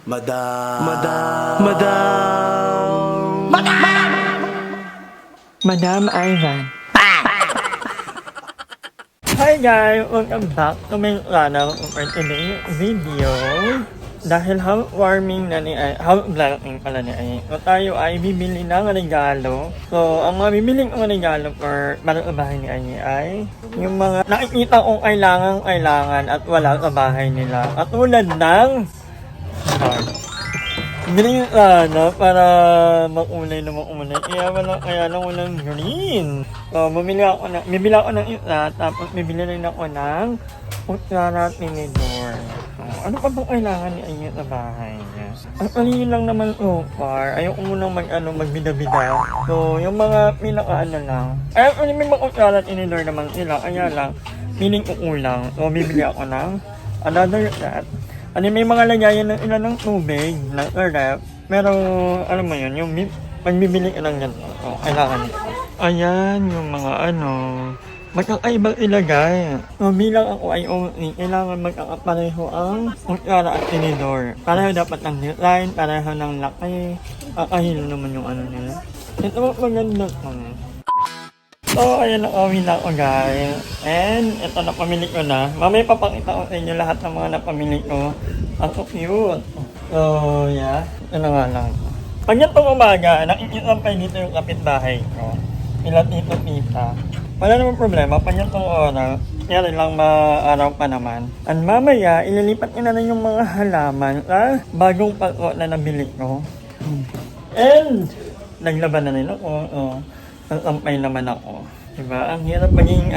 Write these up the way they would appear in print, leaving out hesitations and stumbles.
Madam. Madam Ivan. Hi guys! Welcome back to my channel for today's video. Dahil heartwarming na ni ay, heartbreaking pala ni ay, so tayo ay bibili ng regalo. So, ang mga bibiling ng regalo para sa bahay ni ay yung mga nakikita kong kailangan at wala sa bahay nila. At tulad ng green para makulay na makulay. Kaya lang walang green. So, bibili ako ng isa, tapos bibili rin ako ng kutsara tinidor. Ano pa bang kailangan ni Aya sa bahay niya? Ang alin lang naman so far, ayoko munang magbida-bida. So, yung mga pinaka lang. Ay, may mga kutsara tinidor naman sila, kaya lang, feeling ko kulang. So, bibili ako ng another set. May mga lagayan ng ilan ng tubig, ng ref, pero alam mo yun, yung magbibili ka lang yan, kailangan nito. Ayan, yung mga magkakaibang ilagay. So bilang ako ay OC, kailangan magkakapareho ang kutsara at tinidor. Pareho dapat ang design, pareho ng laki, kakahilo naman yung nila. Ito maganda ko. So, ayan na kami na ako guys. And, ito napamili ko na. Mamaya papakita ko sa inyo lahat ng mga napamili ko. Ang so cute. So, yeah. Ito na nga lang. Pag itong umaga, nakikita pa dito yung kapitbahay ko. Ilan dito tita. Wala naman problema. Pag itong oras, kaya lang maaraw pa naman. And mamaya, ililipat ko na yung mga halaman sa bagong pako na nabili ko. And, naglaban na rin ako. Nagsampay naman ako. Diba? Ang hirap maging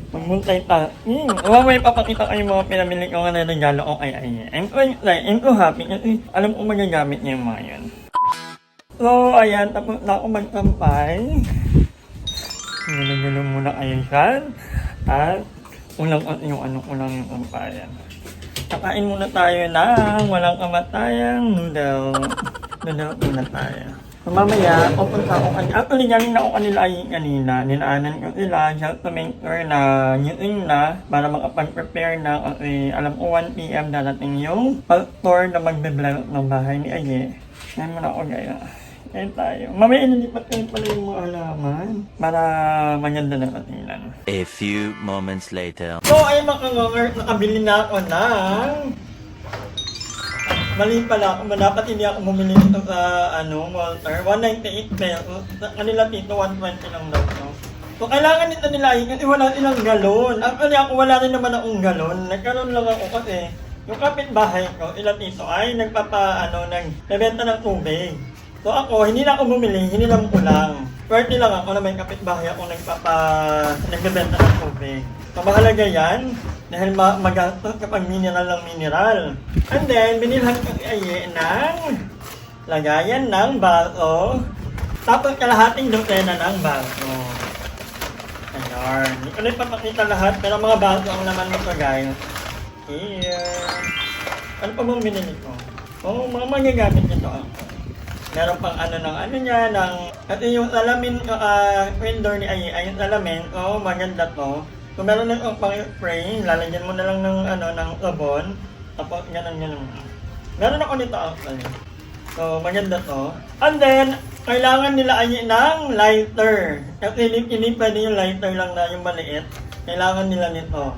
magmultitasking. May papakita kayo mga pinamili ko nga na regalo ko kay Aya. I'm so happy kasi alam ko magagamit niya yung mga yun. So, ayan. Tapos na ako magsampay. Gulo-gulo muna kayo dyan. At ulang yung ulang yung sampayan. Kakain muna tayo ng walang kamatayang noodle. Noodle muna tayo. So, mamaya, pupunta ako kanila. Actually, galing na ako kanila ay kanina. Ninaanan ko sila just to make sure na yun na para makapag-prepare na kasi alam ko 1 PM darating yung pastor na magbe-bless ng bahay ni Aye. Ngayon muna ako gaya. Ngayon tayo. Mamaya inilipat kayo pala yung mga halaman para maganda na katingnan. A few moments later. So, ay makangangart, nakabili na ako ng mali pala ako, dapat hindi ako bumili ito sa Walter. 198 pesos. Sa kanila dito, 120 lang daw. So, kailangan nito nila kasi wala silang galon. Actually, ako wala rin naman akong galon. Nagkaroon lang ako kasi yung kapitbahay ko, ilan dito ay nagbebenta ng tubig. So, ako, hindi na ako bumili, hindi lang ko lang. Swerte lang ako na may kapitbahay ako nagbebenta ng tubig. So, mahalaga yan. Dahil magastos kapag mineral lang mineral. And then, binilhan ko si Aye ng lagayan ng baso. Tapos kalahating dosena ng baso. Ayan. Hindi ko na ipapakita lahat, pero mga baso ang laman nito guys. Here. Ano pa bang binili ko? Mga magagamit nito ako. Meron pang kasi yung salamin, window ni Aye, ay yung salamin, maganda to. Kung meron ng pang-spray, lalagyan mo na lang ng sabon. Tapos ganun. Meron ako nito actually. So, maganda to. And then, kailangan nila ay ng lighter. Kasi hindi pwede yung lighter lang na yung maliit. Kailangan nila nito.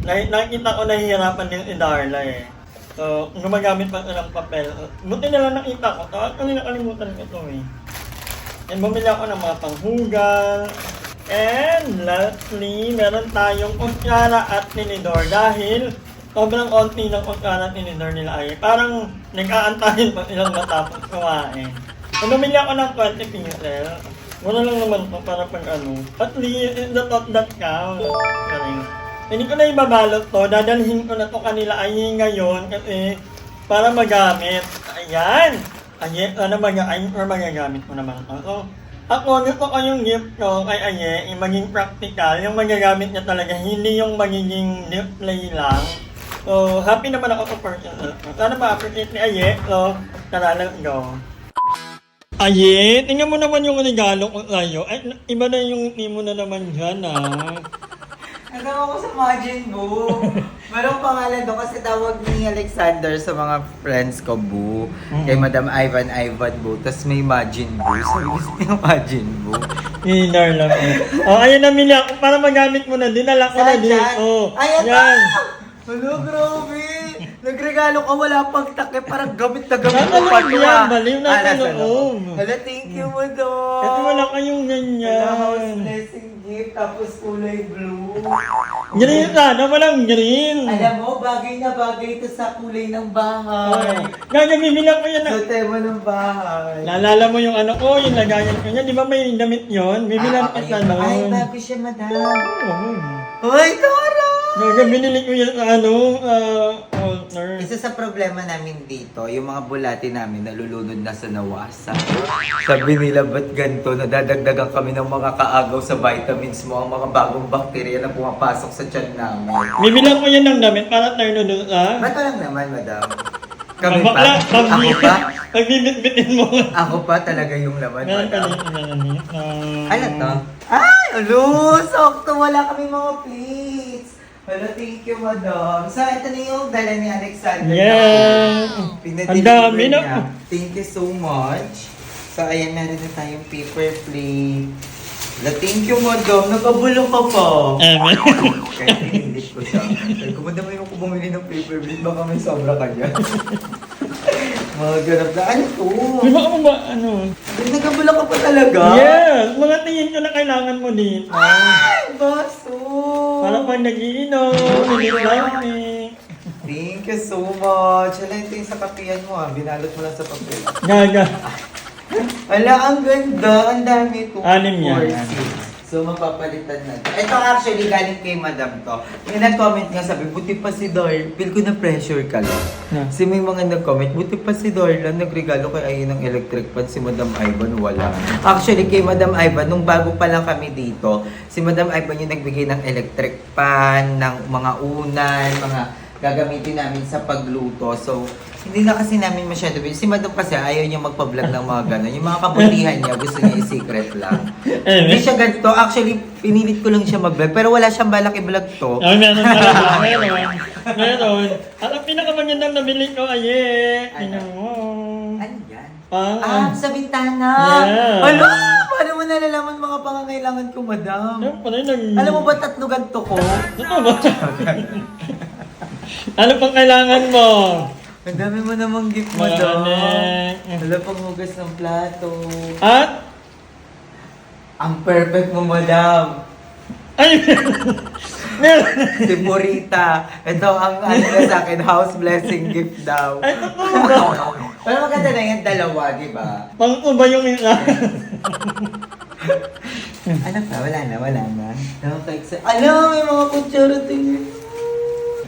Nakikita ko nahihirapan din si Darla eh. So, gumagamit pa ng papel. Buti na lang nakita ko. Actually, nakalimutan ko ito eh. And bumili ako ng mga panghugal. And lastly, meron tayong kutsara at tinidor dahil sobrang konti ng kutsara at tinidor nila ay parang nag-aantahin pa silang matapos kumain. So, bumili ako ng 20 pieces. Mura lang naman ito para pag At least, it's the thought that counts. Hindi ko na ibabalot to. Dadalhin ko na to kanila ay ngayon kasi para magamit. Ayan! Sana magagamit ko naman ito. So, ako, gusto ko yung gift ko kay Aye, yung maging practical, yung magagamit niya talaga, hindi yung magiging display lang. So, happy naman ako sa personal. Sana ma-appreciate ni Aye, so, tara, let's go. Aye, tingnan mo naman yung regalo ko sa'yo. Ay, iba na yung team mo na naman dyan, Nagawa ko sa Majin Book. Merong pangalan doon kasi tawag ni Alexander sa mga friends ko, Boo. Kay Madam Ivan Boo. Tapos may Majin Boo. Sabi ko yung Majin Boo. Inner lang. Ayun, namili ako para magamit mo na. Dinala ko na din. Ayan yan. na! Hello, grabe! Nagregalo ka, wala pang takip. Parang gamit na gamit Ano mo pa yan? ito, ah. Baliw na Nasa sa loob. Hala, thank you mo doon. Kasi wala kayong Hala, house ganyan. blessing gift, tapos kulay blue. Green sana, walang green. Alam mo, bagay na bagay ito sa kulay ng bahay. Gagamilan ko yan. Sa tema ng bahay. Naalala mo yung ano ko, yung lagayan ko yan. Di ba may damit yun? Bibilan ko sa Ay, noon. bago siya, madam. Oo. Ay, Tara! Binili ko yan sa altar. Isa sa problema namin dito, yung mga bulati namin nalulunod na sa nawasa. Sabi nila, ba't ganito? Nadadagdagan kami ng mga kaagaw sa vitamins mo, ang mga bagong bakterya na pumapasok sa tiyan namin. Bibilan ko yan ng damit para tayo doon sa... Ba't lang naman, madam? Kami Bakla, pa? Ako pa? pagbibit-bitin mo. Ako pa talaga yung laman, Meron ka madam. din. Ano to? Ay, alo! Sakto, wala kami mga plates. Hello, thank you, madam. So, ito na yung dala ni Alexander. Yeah. Ang dami na. niya. Thank you so much. So, ayan, meron na tayong paper plate. Hello, thank you, madam. Nakabulong ka pa. Amen. Kaya pinindit ko siya. Sabi ko, madam, ayoko bumili ng paper plate. Baka may sobra ka dyan. Mga ganap na. Ano to? Di ba ako ba, ano? Nagkabulong ka pa talaga? Yes! Mga tingin ko na kailangan mo dito. Ay, baso! Para pag nag-iinom, hindi lang eh. Thank you so much. Hala, ito yung sa kapihan mo, ah. Binalot mo lang sa papel. Gaga. Hala, ang ganda. Ang dami ito. Anim yan. So, mapapalitan natin. Ito actually galing kay Madam to. Yung nag-comment nga sabi, buti pa si Dor. Feel ko na pressure ka lang. Yeah. Kasi may mga nag-comment, buti pa si Dorlan nagregalo kay Ayun ng electric fan, si Madam Ivan wala. Actually, kay Madam Ivan, nung bago pa lang kami dito, si Madam Ivan yung nagbigay ng electric pan, ng mga unan, mga gagamitin namin sa pagluto. So, hindi na kasi namin masyado. Si Madam kasi ayaw niya magpa-vlog ng mga gano'n. Yung mga kabutihan niya, gusto niya i-secret lang. Hindi siya ganito. Actually, pinilit ko lang siya mag-vlog. Pero wala siyang balak i-vlog to. Ay, meron talaga. Meron. At ang pinakamagandang nabili ko, aye. Tingnan mo. Ano yan? Sa bintana. Yeah. Ano? Paano mo nalalaman mga pangangailangan ko, Madam? Siyempre, Alam mo ba 3 ganto ko? Ano ba? Ano pang kailangan mo? Ang dami mo namang gift, Mga Madam. anek. Wala pang hugas ng plato. At? Ang perfect mo, Madam. Ay! Meron! Si Purita. Ito ang ano na sa akin, house blessing gift daw. Ay, totoo ba? Pero maganda na yan, dalawa, di ba? Pang ba yung isa? Ano pa? Wala na. Nakaka-excite. Alam, may mga kutsara tingin.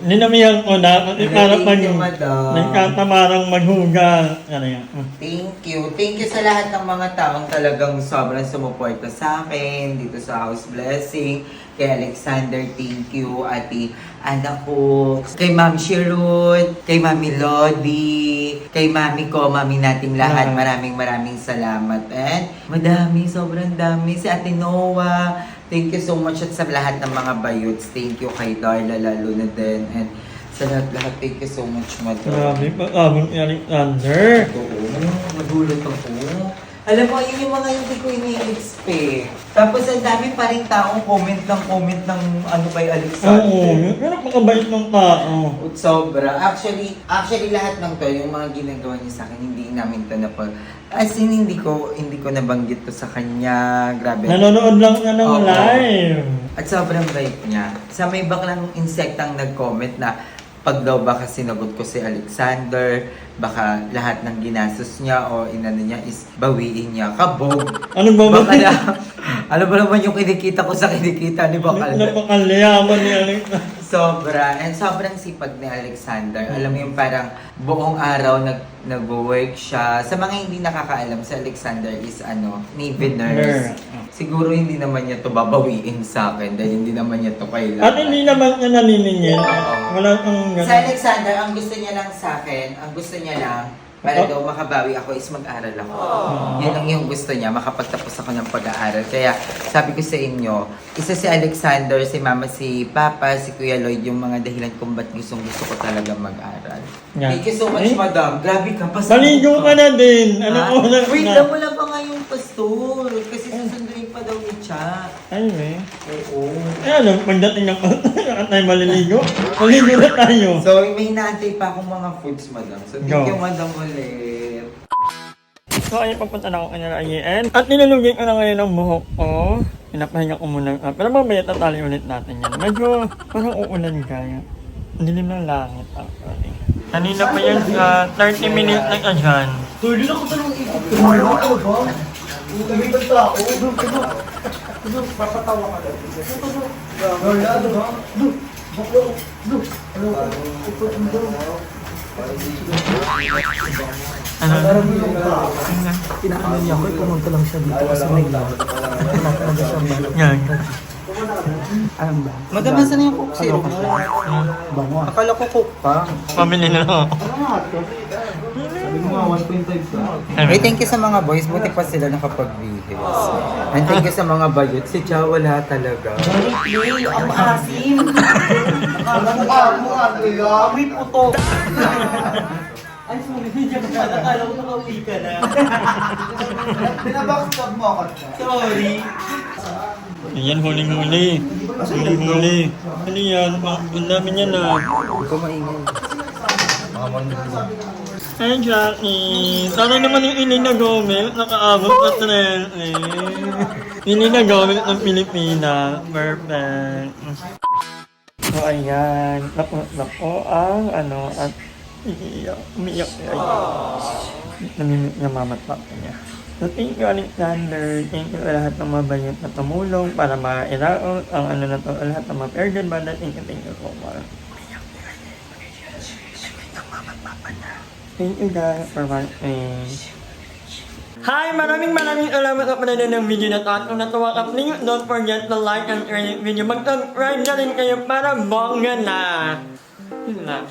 Ninamihan ko na kasi para pag Thank you, Madam. nagkatamarang maghuga. Ano yan? Thank you. Thank you sa lahat ng mga taong talagang sobrang sumuporta sa akin dito sa House Blessing. Kay Alexander, thank you. Ate anak ko. Kay Ma'am Shirut. Kay Mami Lodi. Kay Mami ko, Mami nating lahat. Maraming salamat. And madami, sobrang dami. Si Ate Noah. Thank you so much at sa lahat ng mga bayuts. Thank you kay Darla lalo na din. And sa lahat, thank you so much, Madam. Grabe pa, abang Alexander. Oo, madulot ako. Alam mo, yun yung mga hindi ko ini-expect. Tapos ang dami pa rin taong comment ng ano kay Oo, Alexander. pero makabait ng tao. Sobra. Actually, lahat ng to, yung mga ginagawa niya sa akin, hindi namin to as in, hindi ko nabanggit to sa kanya. Grabe. Nanonood lang niya ng Oo. live. At sobrang bait niya. Sa may baklang insektang nag-comment na pag daw baka sinagot ko si Alexander, baka lahat ng ginastos niya o inano niya is bawiin niya. Kabog. Ano ba ba? Baka na, ano ba naman yung kinikita ko sa kinikita ni Bakal? Napakalayaman ni Alexander. Sobra. And sobrang sipag ni Alexander. Alam mo yung parang buong araw nag-work siya. Sa mga hindi nakakaalam, si Alexander is Navy nurse. Siguro hindi naman niya to babawiin sa akin dahil hindi naman niya to kailangan. At hindi naman niya naniningil. Oo. Wala kang Si Alexander, ang gusto niya lang sa akin, ang gusto niya lang, para daw makabawi ako is mag-aral ako. Yun ang yung gusto niya, makapagtapos ako ng pag-aaral. Kaya sabi ko sa inyo, isa si Alexander, si Mama, si Papa, si Kuya Lloyd, yung mga dahilan kung ba't gusto ko talaga mag-aral. Yeah. Thank you so much, Eh? Madam. Grabe ka, Maligo ka na din. Ano oras Wait na? lang, wala pa nga yung pastor. Kasi susunduin pa daw ni Cha. Ay, eh. Oo. Eh, ano, pagdating ng at tayo maliligo, maligo na tayo. So, may inaantay pa akong mga foods, Madam. So, thank Go. you, Madam, ulit. So, ayun, pagpunta na ako kanya IEN. At nilalugin ko na ngayon ang buhok ko. Pinapahinga ko muna. Pero mamaya tatali ulit natin yan. Medyo parang uulan kaya. Dilim ng langit actually. Kanina pa yan sa 30 minutes na ka dyan. Tuloy na ko sa nung ikot ko. Ano ba? Kami ba tao? Papatawa ka lang. Ano ba? Baklo. Ano? Ikot mo daw. Ano? Pinaano niya ako, pumunta lang siya dito kasi may love. Pinaano siya ba? Yan. Ano ba? Madam, nasa na yung cook syrup mo? Bango. Akala ko cook pa. Pamili na lang ako. Sabi mo nga, 1.5 ka. Hey, thank you sa mga boys. Buti pa sila nakapag-bihis. And thank you sa mga bayot. Si Cha wala talaga. Hey, ang asim! Ang mukha, may puto. Ay, sorry, hindi ako akala ko nakauwi ka na. Pinabackstab mo ako. Sorry. Yan, huling-huli. Huling-huli. Ano yan? Ang dami niya na. Ito maingay. Ay, Jackie. Sana naman yung Elena Gomez nakaabot na trend. Elena Gomez ng Pilipina. Perfect. So, ayan. Napo ang at umiiyak siya. Namimik niya mama at papa niya. So, thank you, Alexander. Thank you sa lahat ng mga bayot na tumulong para ma-iraot ang lahat ng mga Persian banda. Thank you so much. Thank you guys for watching. Hi! Maraming salamat sa panonood ng video na to. At kung natuwa ka, please don't forget to like and share this video. Mag-subscribe na rin kayo para bongga na. Yun na.